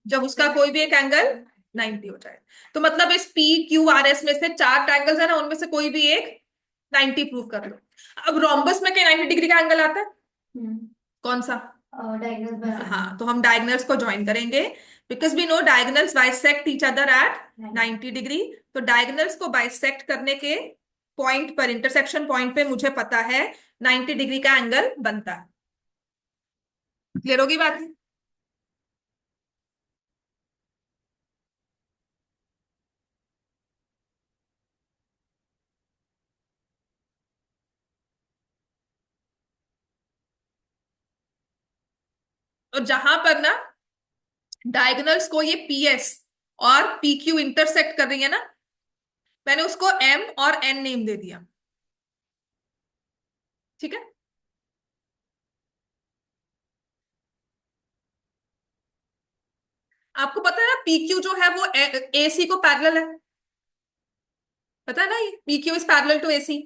जब उसका कोई भी एक एंगल 90 हो जाए। तो मतलब इस PQRS में से 4 ट्रायंगल्स है ना, उनमें से कोई भी एक 90 प्रूव कर लो। अब रोम्बस में क्या 90 डिग्री का एंगल आता है? कौन सा? डायगोनल। हाँ, तो हम डायगोनल्स को ज्वाइन करेंगे because we know diagonals bisect each other at 90 degree. तो डायगोनल्स को बाइसेक्ट करने के पॉइंट पर, इंटरसेक्शन पॉइंट पे मुझे पता है 90 डिग्री का एंगल बनता है। क्लियर होगी बात? तो जहां पर ना डायगोनल्स को ये PS और PQ इंटरसेक्ट कर रही है ना, मैंने उसको M और N नेम दे दिया, ठीक है। आपको पता है ना PQ जो है वो AC को पैरेलल है, पता है ना, ये PQ is parallel to AC।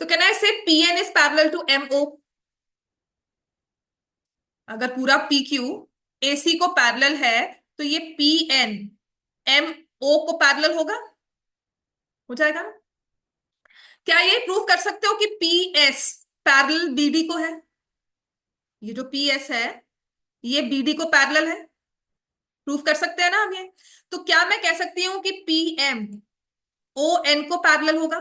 तो can I say PN is parallel to MO? अगर पूरा PQ AC को पैरेलल है तो ये PN MO को पैरेलल होगा, हो जाएगा ना। क्या ये प्रूव कर सकते हो कि PS पैरेलल BD को है? ये जो PS है ये BD को पैरेलल है, प्रूव कर सकते हैं ना हम ये। तो क्या मैं कह सकती हूं कि PM ON को पैरेलल होगा?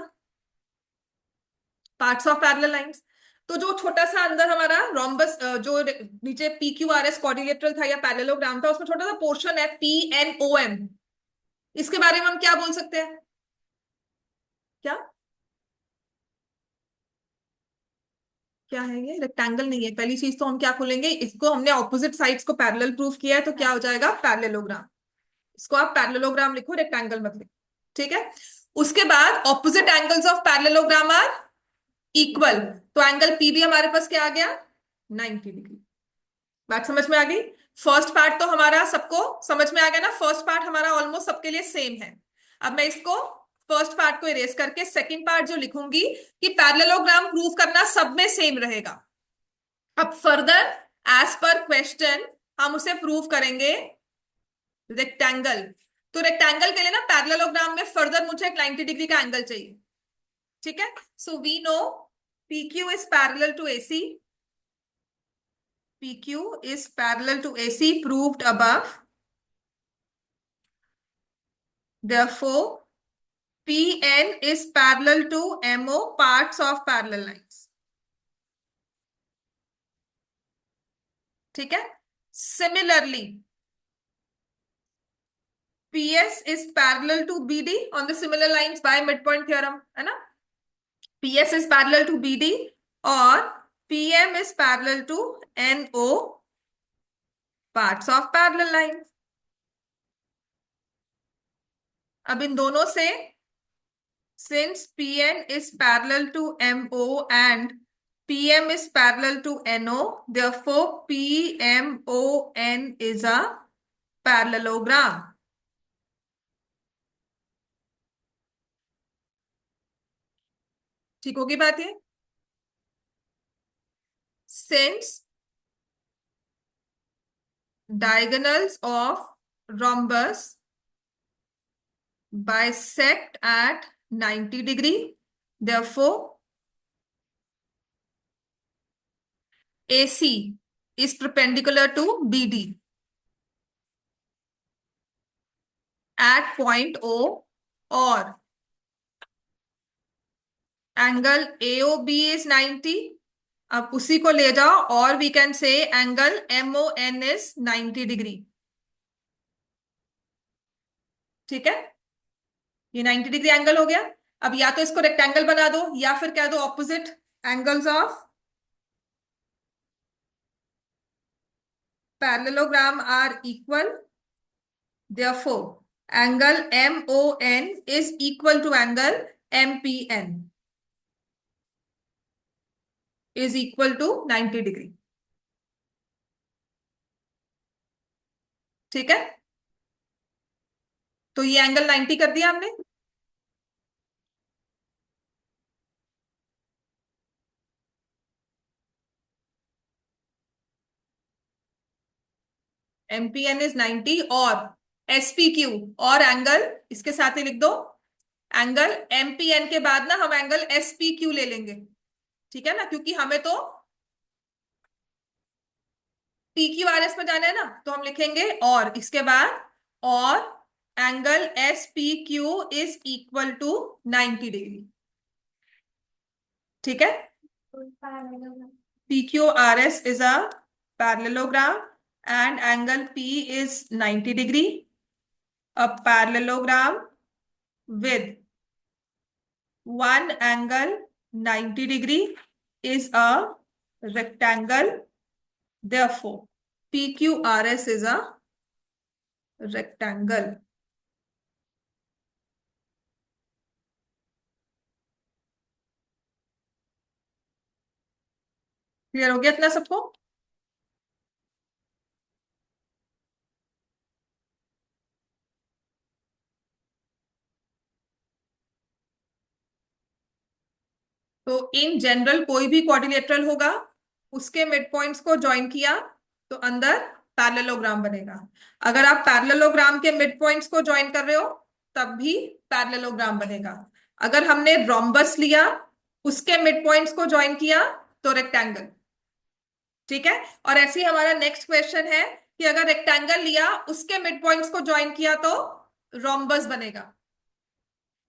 Parts of parallel lines. तो जो छोटा सा अंदर हमारा रोम्बस, जो नीचे PQRS क्वाड्रिलेटरल था या पैरेललोग्राम था, उसमें छोटा सा पोर्शन है PNOM, इसके बारे में हम क्या बोल सकते हैं? क्या क्या है ये? रेक्टेंगल नहीं है। पहली चीज तो हम क्या खोलेंगे, इसको हमने ऑपोजिट साइड्स को पैरेलल प्रूफ किया है, तो क्या हो जाएगा? पैरेललोग्राम। इसको आप पैरेललोग्राम लिखो, रेक्टेंगल मत लिखो, ठीक है। उसके बाद opposite angles of parallelogram are equal, तो एंगल PB हमारे पास क्या आ गया? 90 डिग्री। बात समझ में आ गई? फर्स्ट पार्ट तो हमारा सबको समझ में आ गया ना, फर्स्ट पार्ट हमारा ऑलमोस्ट सबके लिए सेम है। अब मैं इसको फर्स्ट पार्ट को इरेज करके सेकंड पार्ट जो लिखूंगी कि पैरेललोग्राम प्रूव करना सब में सेम रहेगा। अब फर्दर एज पर क्वेश्चन हम उसे प्रूव करेंगे रेक्टेंगल। तो रेक्टेंगल के लिए ना पैरेललोग्राम में फर्दर मुझे एक 90 डिग्री का एंगल चाहिए, ठीक है। So we know PQ is parallel to AC, PQ is parallel to AC proved above. Therefore, PN is parallel to MO, parts of parallel lines. ठीक है। Similarly, PS is parallel to BD on the similar lines by midpoint theorem, है ना। PS is parallel to BD और PM is parallel to NO, parts of parallel lines। अब इन दोनों से since PN is parallel to MO and PM is parallel to NO, therefore PMON is a parallelogram. ठीक होगी बात ये? since diagonals of rhombus bisect at 90 degree, therefore AC is perpendicular to BD at point O, or angle AOB is 90. अब उसी को ले जाओ और we can say angle MON is 90 degree. ठीक है, ये 90 डिग्री एंगल हो गया. अब या तो इसको रेक्टेंगल बना दो या फिर कह दो opposite angles of parallelogram are equal, therefore angle MON is equal to angle MPN is equal to 90 degree. ठीक है, तो ये एंगल 90 कर दिया हमने. MPN is 90 और SPQ और एंगल इसके साथ ही लिख दो. एंगल MPN के बाद ना हम एंगल SPQ ले लेंगे. ठीक है ना, क्योंकि हमें तो PQRS में जाना है ना, तो हम लिखेंगे और इसके बाद और angle SPQ is equal to 90 degree. ठीक है, PQRS is a parallelogram and angle P is 90 degree. A parallelogram with one angle 90 degree is a rectangle. Therefore, PQRS is a rectangle. Clear हो गया इतना सबको? तो इन जनरल कोई भी quadrilateral होगा, उसके मिड पॉइंट्स को ज्वाइन किया तो अंदर पैरेललोग्राम बनेगा. अगर आप पैरेललोग्राम के मिड पॉइंट्स को ज्वाइन कर रहे हो तब भी पैरेललोग्राम बनेगा. अगर हमने रोम्बस लिया, उसके मिड पॉइंट्स को ज्वाइन किया तो रेक्टेंगल. ठीक है, और ऐसे ही हमारा नेक्स्ट क्वेश्चन है कि अगर रेक्टेंगल लिया, उसके मिड पॉइंट्स को ज्वाइन किया तो रोम्बस बनेगा.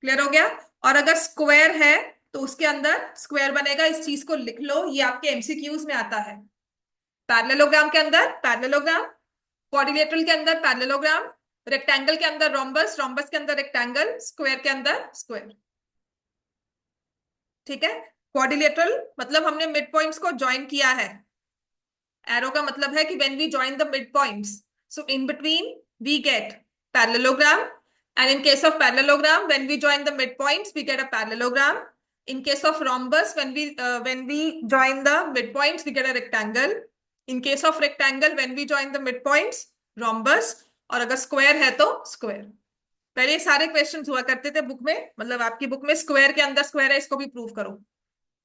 क्लियर हो गया? और अगर स्क्वायर है तो उसके अंदर स्क्वायर बनेगा. इस चीज को लिख लो, ये आपके एमसीक्यूज में आता है. पैरेललोग्राम के अंदर पैरेललोग्राम, क्वाड्रिलेटरल के अंदर पैरेललोग्राम, रेक्टेंगल के अंदर रोम्बस, रोम्बस के अंदर रेक्टेंगल, स्क्वायर के अंदर स्क्वायर. ठीक है, क्वाड्रिलेटरल मतलब हमने मिड पॉइंट्स को ज्वाइन किया है. एरो का मतलब है कि when we join the mid points, so in between we get parallelogram. And in case of parallelogram, when we join the midpoints, we get a parallelogram. In case of rhombus, when we join the midpoints, we get a rectangle. In case of rectangle, when we join the midpoints, rhombus. और अगर square है तो square. पहले सारे questions हुआ करते थे book में, मतलब आपकी बुक में स्क्वायर के अंदर स्क्वायर है, इसको भी प्रूव करो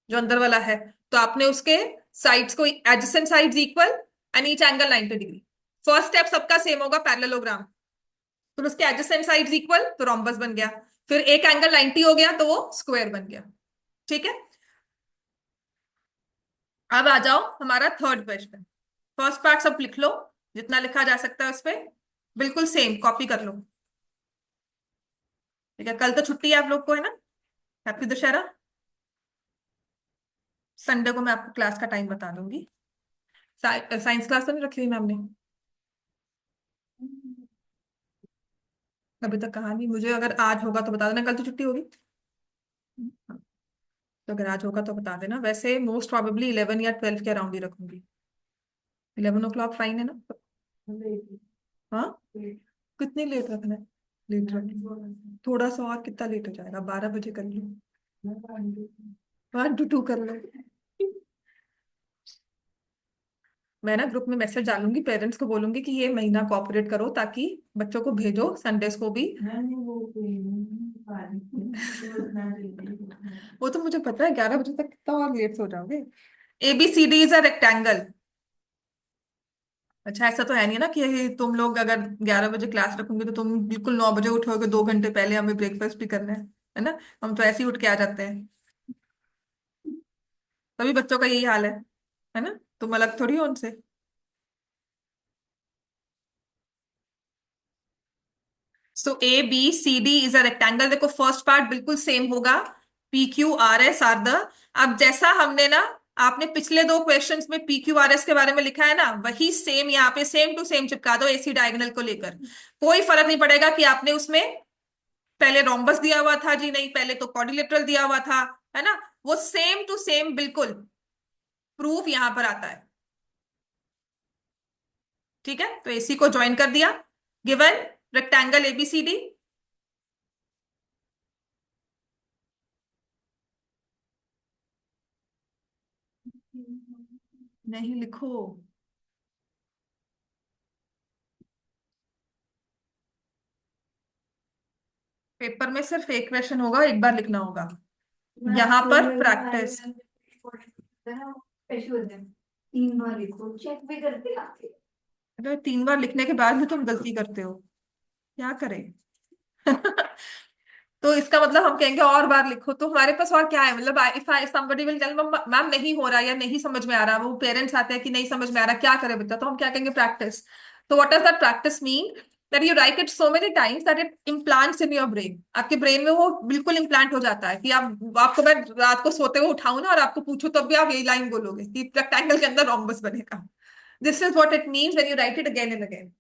जो अंदर वाला है. तो आपने उसके साइड्स को adjacent sides equal and each angle 90 degree. First step सबका सेम होगा पैरेललोग्राम. फिर उसके एडजेसेंट साइड्स इक्वल तो रोम्बस बन गया. फिर एक एंगल 90 हो गया तो वो स्क्वायर बन गया. ठीक है, अब आ जाओ हमारा थर्ड क्वेश्चन. फर्स्ट पार्ट सब लिख लो, जितना लिखा जा सकता है उस पर बिल्कुल सेम कॉपी कर लो. ठीक है, कल तो छुट्टी है आप लोग को, है ना? हैप्पी दशहरा. संडे को मैं आपको क्लास का टाइम बता दूंगी. साइंस क्लास तो नहीं रखी हुई मैम ने? अभी तक कहा नहीं मुझे. अगर आज होगा तो बता देना, कल तो छुट्टी होगी. तो अगर आज होगा तो बता देना. वैसे मोस्ट प्रोबेबली 11 या 12 के अराउंड ही रखूंगी. 11 o'clock फाइन है ना? हाँ, कितनी लेट रखना है? लेट रख थोड़ा सा और. कितना लेट हो जाएगा? 12 बजे कर लो. 1 to 2 कर लो. मैं ना ग्रुप में मैसेज डालूंगी, पेरेंट्स को बोलूंगी कि ये महीना कोऑपरेट करो ताकि बच्चों को भेजो संडेस को भी. वो तो मुझे पता है 11 बजे तक कितना और लेट हो जाओगे. ABCD is a rectangle. अच्छा, ऐसा तो है नहीं ना कि तुम लोग अगर 11 बजे क्लास रखोगे तो तुम बिल्कुल 9 बजे उठोगे, 2 घंटे पहले हमें ब्रेकफास्ट भी करना है ना। हम तो ऐसे ही उठ के आ जाते हैं। तभी बच्चों का यही हाल है ना। तुम अलग थोड़ी हो उनसे। सो ABCD इज अ रेक्टेंगल। देखो फर्स्ट पार्ट बिल्कुल सेम होगा, PQRS आर द। अब जैसा हमने ना, आपने पिछले 2 क्वेश्चंस में PQRS के बारे में लिखा है ना, वही सेम यहाँ पे सेम टू सेम चिपका दो AC डायगोनल को लेकर। कोई फर्क नहीं पड़ेगा कि आपने उसमें पहले रोम्बस दिया हुआ था जी, नहीं पहले तो क्वाड्रिलेटरल दिया हुआ था, है ना। वो सेम टू सेम बिल्कुल प्रूफ यहां पर आता है। ठीक है, तो AC को ज्वाइन कर दिया। Given rectangle ABCD। नहीं लिखो, पेपर में सिर्फ एक क्वेश्चन होगा, एक बार लिखना होगा। यहाँ पर प्रैक्टिस। स्पेशल है, 3 बार लिखो, चेक भी करते आके। अगर 3 बार लिखने के बाद भी तुम गलती करते हो, क्या करें। तो इसका मतलब हम कहेंगे और बार लिखो, तो हमारे पास और क्या है। मतलब if I somebody will tell ma'am नहीं हो रहा या नहीं समझ में आ रहा, वो पेरेंट्स आते हैं कि नहीं समझ में आ रहा, क्या करे बच्चा, तो हम क्या कहेंगे, प्रैक्टिस। तो what does that practice mean? That you right it so many times that it implants in your brain. आपके ब्रेन में वो बिल्कुल इम्प्लांट हो जाता है कि आपको मैं रात को सोते हुए उठाऊं ना और आपको पूछूं तब भी आप यही लाइन बोलोगे कि रेक्टेंगल के अंदर रोम्बस बनेगा। This is what it means when you right it again and again.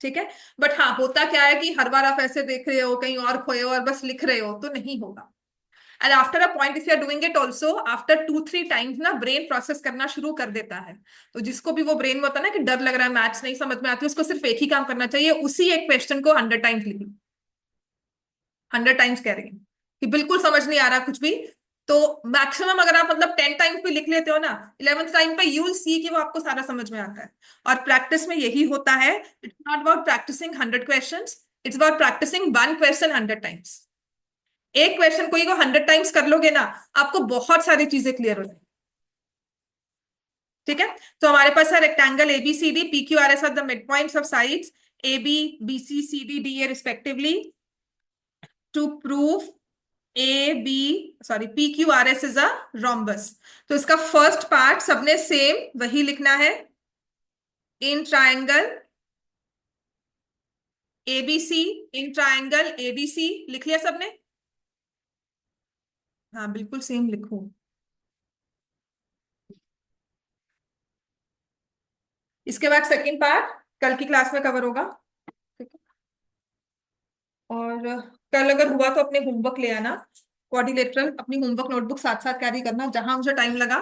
ठीक है। बट हाँ, होता क्या है कि हर बार आप ऐसे देख रहे हो, कहीं और खोए हो और बस लिख रहे हो, तो नहीं होगा। And after a point if you are doing it also after 2-3 times ना, ब्रेन प्रोसेस करना शुरू कर देता है। तो जिसको भी वो ब्रेन में होता है ना कि डर लग रहा है, मैथ्स नहीं समझ में आती, उसको सिर्फ एक ही काम करना चाहिए, उसी एक क्वेश्चन को 100 टाइम्स लिख लो। 100 टाइम्स कह रही हूँ कि बिल्कुल समझ नहीं आ रहा कुछ भी, तो मैक्सिमम अगर आप मतलब 10 टाइम्स भी लिख लेते हो ना, 11th टाइम पे यू विल सी कि वो आपको सारा समझ में आता है। और प्रैक्टिस में यही होता है। It's not about practising 100 questions, it's about practising 1 question 100 times. एक क्वेश्चन को ही को 100 टाइम्स कर लोगे ना, आपको बहुत सारी चीजें क्लियर हो जाएगी। ठीक है। तो हमारे पास है rectangle ABCD, PQRS are the mid points of sides AB, BC, CD, DA respectively. To prove PQRS is a rhombus. तो इसका फर्स्ट पार्ट सबने सेम वही लिखना है, in triangle ABC, in triangle ADC। लिख लिया सबने? हाँ बिल्कुल सेम लिखो। इसके बाद सेकंड पार्ट कल की क्लास में कवर होगा। ठीक है। और कल अगर हुआ तो अपने होमवर्क ले आना, कोऑर्डिनेटर अपनी होमवर्क नोटबुक साथ साथ कैरी करना, जहां मुझे टाइम लगा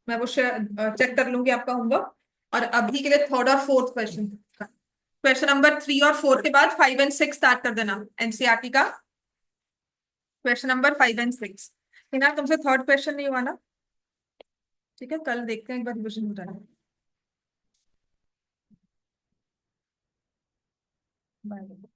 मैं वो चेक कर लूंगी आपका होमवर्क। और अभी के लिए थर्ड और फोर्थ क्वेश्चन, क्वेश्चन नंबर 3 और 4 के बाद 5 एंड 6 स्टार्ट कर देना NCERT का। Question number 5 and 6। फिलहाल तुमसे थर्ड क्वेश्चन नहीं हुआ ना? ठीक है, कल देखते हैं एक बार रिविजन हो जाए। बाय।